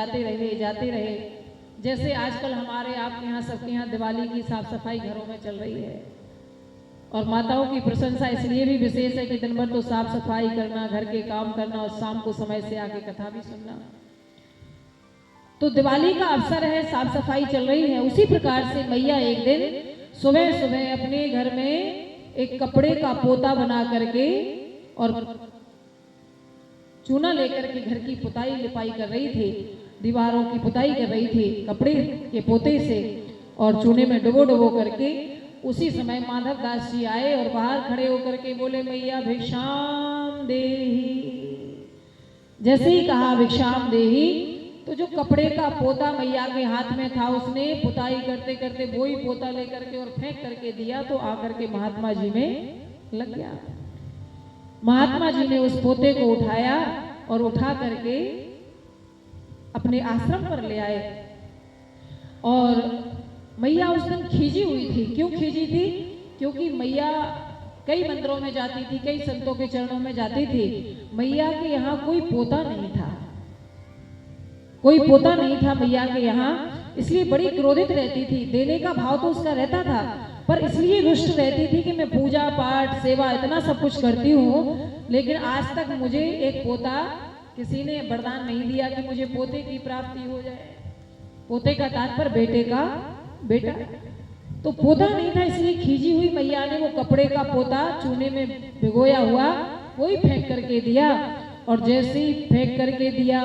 जाते रहे। जैसे आजकल हमारे आपके यहाँ सबके यहाँ दिवाली की साफ सफाई घरों में चल रही है, और माताओं की प्रशंसा इसलिए भी विशेष है कि दिन भर तो साफ सफाई करना, घर के काम करना और शाम को समय से आके कथा भी सुनना। तो दिवाली का अवसर है, साफ सफाई चल रही है। उसी प्रकार से मैया एक दिन सुबह सुबह अपने घर में एक कपड़े का पोता बना करके और चूना लेकर के घर की पुताई लिपाई कर रही थी, दीवारों की पुताई कर रही थी कपड़े के पोते से, और चूने में डुबो डुबो करके। उसी समय माधव दास जी आए और बाहर खड़े होकर के बोले, मैया भिक्षाम देही। जैसे ही कहा भिक्षाम देही, तो जो कपड़े का पोता मैया के हाथ में था, उसने पुताई करते करते वही पोता लेकर के और फेंक करके दिया, तो आकर के महात्मा जी में लग गया। महात्मा जी ने उस पोते को उठाया और उठा करके अपने आश्रम पर ले आए। और मैया उस दिन खींची हुई थी। क्यों खींची थी? क्योंकि मैया कई मंदिरों में जाती थी, कई संतों के चरणों में जाती थी। मैया के यहाँ कोई पोता नहीं था, कोई पोता नहीं था मैया के यहाँ, इसलिए बड़ी क्रोधित रहती थी। देने का भाव तो उसका रहता था, पर इसलिए रुष्ट रहती थी कि मैं पूजा पाठ सेवा इतना सब कुछ करती हूँ, लेकिन आज तक मुझे एक पोता किसी ने वरदान नहीं दिया कि मुझे पोते की प्राप्ति हो जाए। पोते का तात्पर्य बेटे का बेटा, तो पोता नहीं था, इसलिए खींची हुई मैया ने वो कपड़े का पोता चूने में भिगोया हुआ वही फेंक करके दिया। और जैसे ही फेंक करके दिया,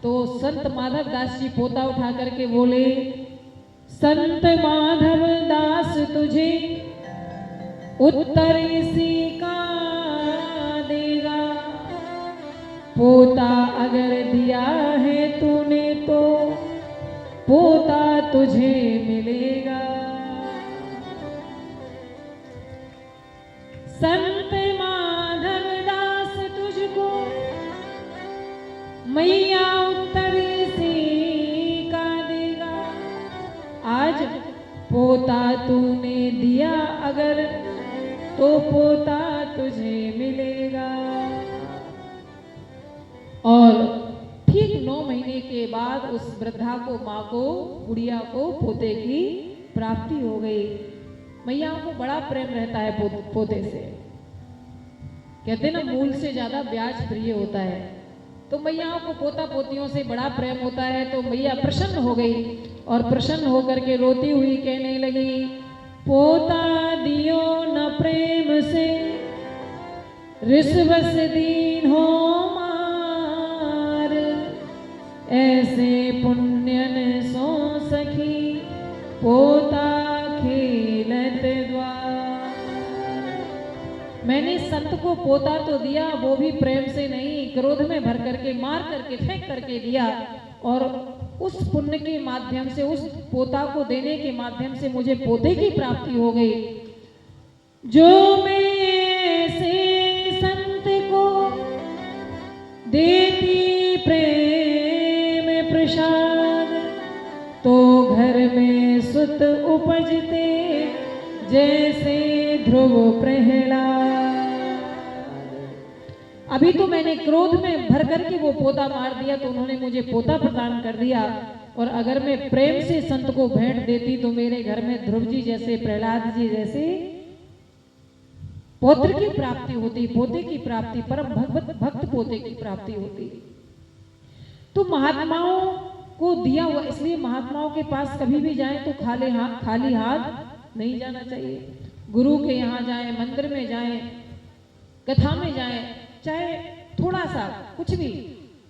तो संत माधव दास जी पोता उठा करके बोले, संत माधव दास तुझे उत्तर इसी का देगा, पोता अगर दिया है तूने तो पोता तुझे मिलेगा। संत माधव दास तुझको मैया उत्तर इसी का देगा, आज पोता तूने दिया अगर तो पोता तुझे मिलेगा। और ठीक 9 महीने के बाद उस वृद्धा को, माँ को, गुड़िया को पोते की प्राप्ति हो गई। मैया को बड़ा प्रेम रहता है पोते से। कहते ना, मूल से ज्यादा ब्याज प्रिय होता है। तो मैयाओं को पोता पोतियों से बड़ा प्रेम होता है। तो मैया प्रसन्न हो गई और प्रसन्न होकर के रोती हुई कहने लगी, पोता दियो न प्रेम से रिश्वस दीन हो मार, ऐसे पुण्यन सो सखी पोता खेलत द्वार। मैंने संत को पोता तो दिया, वो भी प्रेम से नहीं, क्रोध में भर करके, मार करके, फेंक करके दिया। और उस पुण्य के माध्यम से, उस पोता को देने के माध्यम से मुझे पोते की प्राप्ति हो गई। जो मैं ऐसे संत को देती प्रेम प्रसाद, तो घर में सुत उपजते जैसे ध्रुव प्रहलाद। अभी तो मैंने क्रोध में भर करके वो पोता मार दिया, तो उन्होंने मुझे पोता प्रदान कर दिया। और अगर मैं प्रेम से संत को भेंट देती तो मेरे घर में ध्रुव जी जैसे, प्रहलाद जी जैसे पौत्र की प्राप्ति होती, पोते की प्राप्ति, परम भक्त पोते की प्राप्ति होती। तो महात्माओं को दिया हुआ, इसलिए महात्माओं के पास कभी भी जाएं तो खाली हाथ नहीं जाना चाहिए। गुरु के यहाँ जाएं, मंदिर में जाएं, कथा में जाएं, चाहे थोड़ा सा, कुछ भी,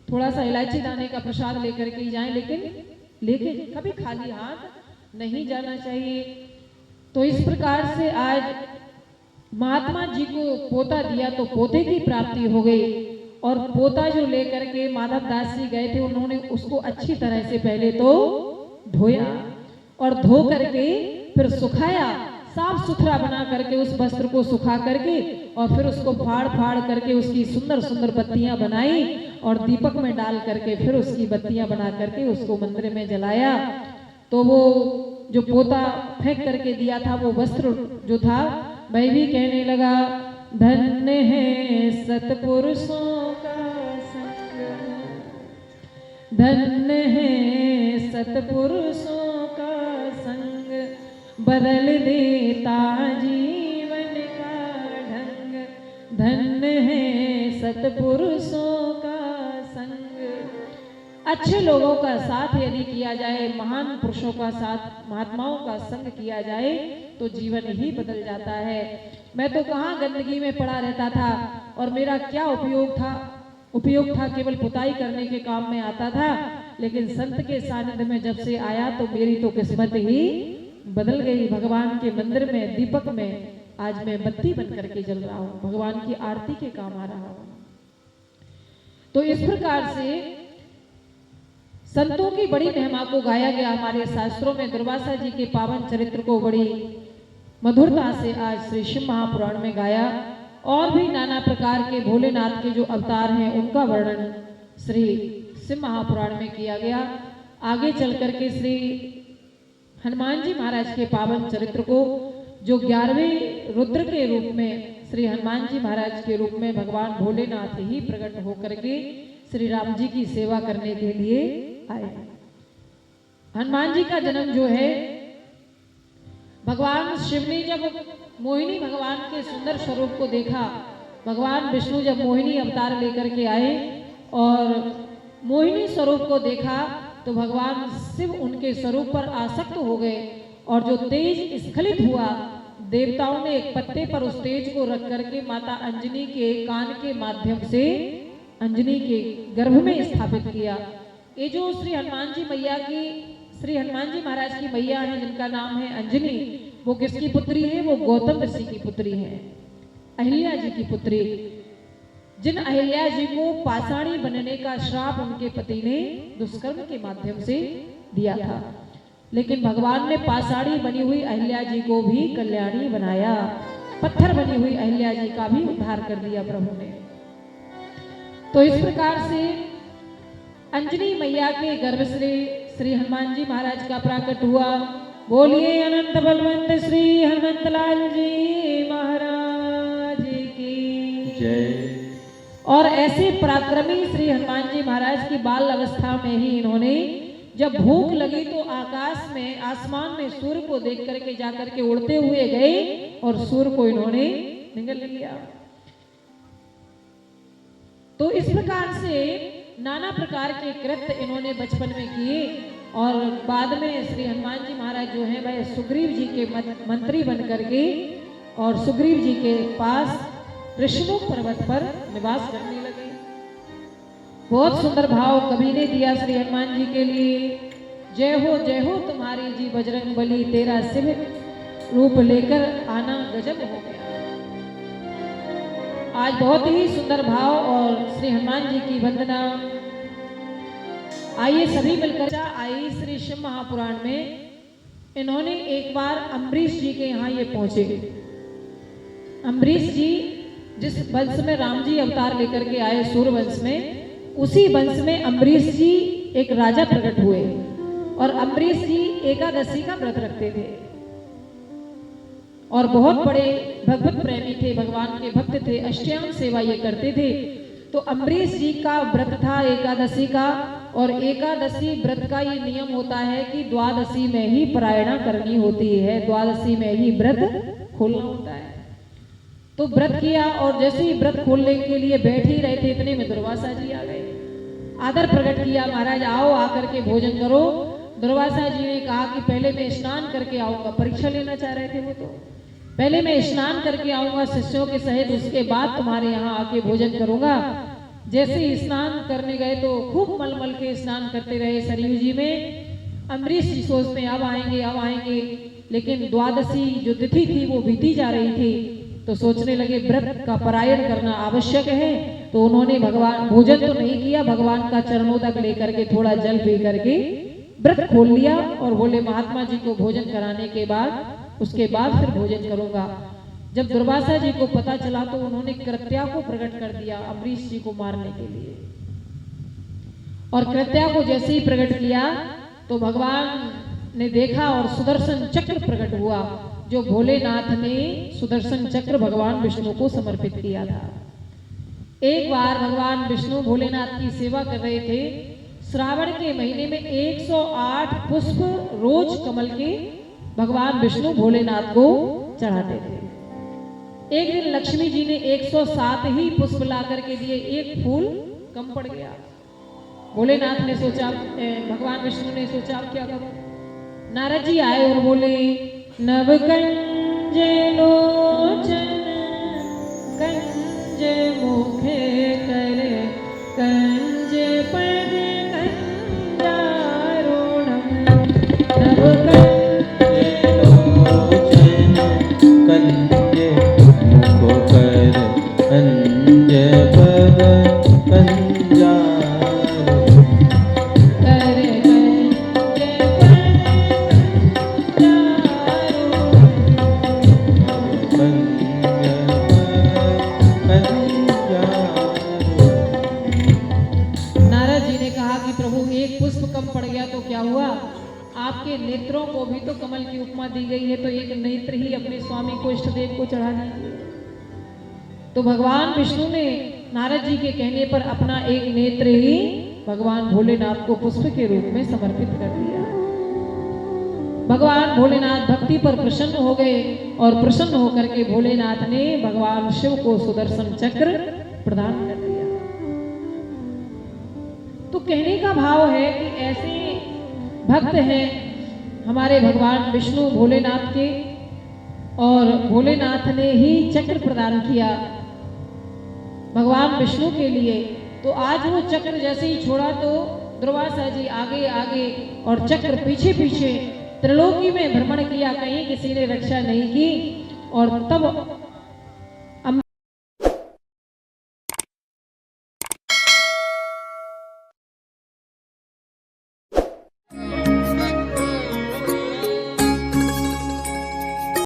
थोड़ा सा इलायची दाने का प्रसाद लेकर के जाएं, लेकिन लेके कभी खाली हाथ नहीं जाना चाहिए। तो इस प्रकार से आज महात्मा जी को पोता दिया तो पोते की प्राप्ति हो गई। और पोता जो लेकर के माधव दास जी गए थे, उन्होंने उसको अच्छी तरह से पहले तो धोया और धो करके फिर सुखाया, साफ सुथरा बना करके उस वस्त्र को सुखा करके, और फिर उसको फाड़ करके उसकी सुंदर सुंदर बत्तियां बनाई और दीपक में डाल करके फिर उसकी बत्तियां बना करके उसको मंदिर में जलाया। तो वो जो पोता फेंक करके दिया था, वो वस्त्र जो था, वह भी कहने लगा, धन्य है सतपुरुषों का संग, धन्य है सतपुरुषों का संग, बदल देता जीवन का ढंग। धन्य है सतपुरुषों का संग। अच्छे लोगों का साथ यदि किया जाए, महान पुरुषों का साथ, महात्माओं का संग किया जाए तो जीवन ही बदल जाता है। मैं तो कहाँ गंदगी में पड़ा रहता था और मेरा क्या उपयोग था केवल पुताई करने के काम में आता था, लेकिन संत के सानिध्य में जब से आया तो मेरी तो किस्मत ही बदल गई। भगवान के मंदिर में दीपक में आज मैं बत्ती बन करके जल रहा हूँ, भगवान की आरती के काम आ रहा हूँ। तो इस प्रकार से संतों की बड़ी महिमा को गाया गया हमारे शास्त्रों में। दुर्वासा जी के पावन चरित्र को बड़ी मधुरता से आज श्री शिव महापुराण में गाया। और भी नाना प्रकार के भोलेनाथ के जो अवतार हैं उनका वर्णन श्री शिव महापुराण में किया गया। आगे चल करके श्री हनुमान जी महाराज के पावन चरित्र को, जो 11वें रुद्र के रूप में श्री हनुमान जी महाराज के रूप में भगवान भोलेनाथ ही प्रकट होकर के श्री राम जी की सेवा करने के लिए आए। हनुमान जी का जन्म जो है, भगवान शिव ने जब मोहिनी भगवान के सुंदर स्वरूप को देखा, भगवान विष्णु जब मोहिनी अवतार लेकर के आए और मोहिनी स्वरूप को देखा तो भगवान शिव उनके स्वरूप पर आसक्त हो गए और जो तेज स्खलित हुआ, देवताओं ने एक पत्ते पर उस तेज को रख करके माता अंजनी के कान के माध्यम से अंजनी के गर्भ में स्थापित किया। ये जो श्री हनुमान जी महाराज की मैया है जिनका नाम है अंजनी, वो किसकी पुत्री है? वो गौतम ऋषि की पुत्री है, अहिल्या जी की पुत्री। जिन अहिल्या जी को पाषाणी बनने का श्राप उनके पति ने दुष्कर्म के माध्यम से दिया था, लेकिन भगवान ने पाषाणी बनी हुई अहिल्या जी को भी कल्याणी बनाया। पत्थर बनी हुई अहिल्या जी का भी उद्धार कर दिया प्रभु ने। तो इस प्रकार से अंजनी मैया के गर्भ से श्री हनुमान जी महाराज का प्राकट हुआ। बोलिए अनंत बलवंत श्री हनुमंत लाल जी महाराज की जय। और ऐसे पराक्रमी श्री हनुमान जी महाराज की बाल अवस्था में ही इन्होंने जब भूख लगी तो आकाश में, आसमान में सूर्य को देख करके जाकर के उड़ते हुए गए और सूर्य को इन्होंने निगल लिया। तो इस प्रकार से नाना प्रकार के कृत्य इन्होंने बचपन में किए और बाद में श्री हनुमान जी महाराज जो हैं वह सुग्रीव जी के मंत्री बन करके और सुग्रीव जी के पास ऋषिमुख पर्वत पर निवास करने लगे। बहुत सुंदर भाव कवि ने दिया श्री हनुमान जी के लिए। जय हो तुम्हारी जी बजरंग बली, तेरा शिव रूप लेकर आना गजब हो गया। आज बहुत ही सुंदर भाव और श्री हनुमान जी की वंदना। आइए सभी मिलकर आई श्री शिव महापुराण में। इन्होंने एक बार अम्बरीश जी के यहाँ ये पहुंचे। अम्बरीश जी जिस वंश में राम जी अवतार लेकर के आए सूर्य वंश में, उसी वंश में अम्बरीश जी एक राजा प्रकट हुए और अम्बरीश जी एकादशी का व्रत रखते थे और बहुत बड़े भगवत प्रेमी थे, भगवान के भक्त थे, अष्टयाम सेवा ये करते थे। तो अम्बरीश जी का व्रत था एकादशी का, और एकादशी व्रत का ये नियम होता है कि द्वादशी में ही पारायणा करनी होती है, द्वादशी में ही व्रत खोलना होता है। तो व्रत किया और जैसे ही व्रत खोलने के लिए बैठ ही रहे थे, इतने में दुर्वासा जी आ गए। आदर प्रकट किया, महाराज आओ आकर के भोजन करो। दुर्वासा जी ने कहा कि पहले मैं स्नान करके आऊंगा, परीक्षा लेना चाह रहे थे वो, तो पहले मैं स्नान करके आऊंगा शिष्यों के सहित, उसके बाद तुम्हारे यहाँ आके भोजन करूंगा। जैसे ही स्नान करने गए तो खूब मलमल के स्नान करते रहे सरयू जी में। अम्बरीश जी सोचते अब आएंगे, लेकिन द्वादशी जो तिथि थी वो बीती जा रही थी, तो सोचने लगे व्रत का पारायण करना आवश्यक है। तो उन्होंने भगवान भोजन तो नहीं किया, भगवान का चरणोदक लेकर के थोड़ा जल पी करके व्रत खोल लिया और बोले महात्मा जी को भोजन कराने के बाद उसके बाद फिर भोजन करूंगा। जब दुर्वासा जी को पता चला तो उन्होंने कृत्या को प्रकट कर दिया अम्बरीश जी को मारने के लिए, और कृत्या को जैसे ही प्रकट किया तो भगवान ने देखा और सुदर्शन चक्र प्रकट हुआ, जो भोलेनाथ ने सुदर्शन चक्र भगवान विष्णु को समर्पित किया था। एक बार भगवान विष्णु भोलेनाथ की सेवा कर रहे थे, श्रावण के महीने में 108 पुष्प रोज कमल के भगवान विष्णु भोलेनाथ को चढ़ाते थे। एक दिन लक्ष्मी जी ने 107 ही पुष्प ला करके दिए, एक फूल कम पड़ गया। भोलेनाथ ने सोचा, भगवान विष्णु ने सोचा अब क्या करूं। नारद जी आए और बोले, नवकंज लोचन कंज मुखे करे कंज पद कंजारुणम। नवकंज लोचन कंज मुखो कर कंज पद आपके नेत्रों को भी तो कमल की उपमा दी गई है, तो एक नेत्र ही अपने स्वामी को इष्ट देव को चढ़ा दीजिए। तो भगवान विष्णु ने नारद जी के कहने पर अपना एक नेत्र ही भगवान भोलेनाथ को पुष्प के रूप में समर्पित कर दिया। भगवान भोलेनाथ भक्ति पर प्रसन्न हो गए और प्रसन्न होकर के भोलेनाथ ने भगवान शिव को सुदर्शन चक्र प्रदान कर दिया। तो कहने का भाव है कि ऐसे भक्त हैं हमारे भगवान विष्णु भोलेनाथ के, और भोलेनाथ ने ही चक्र प्रदान किया भगवान विष्णु के लिए। तो आज वो चक्र जैसे ही छोड़ा तो दुर्वासा जी आगे आगे और चक्र पीछे पीछे त्रिलोकी में भ्रमण किया, कहीं किसी ने रक्षा नहीं की। और तब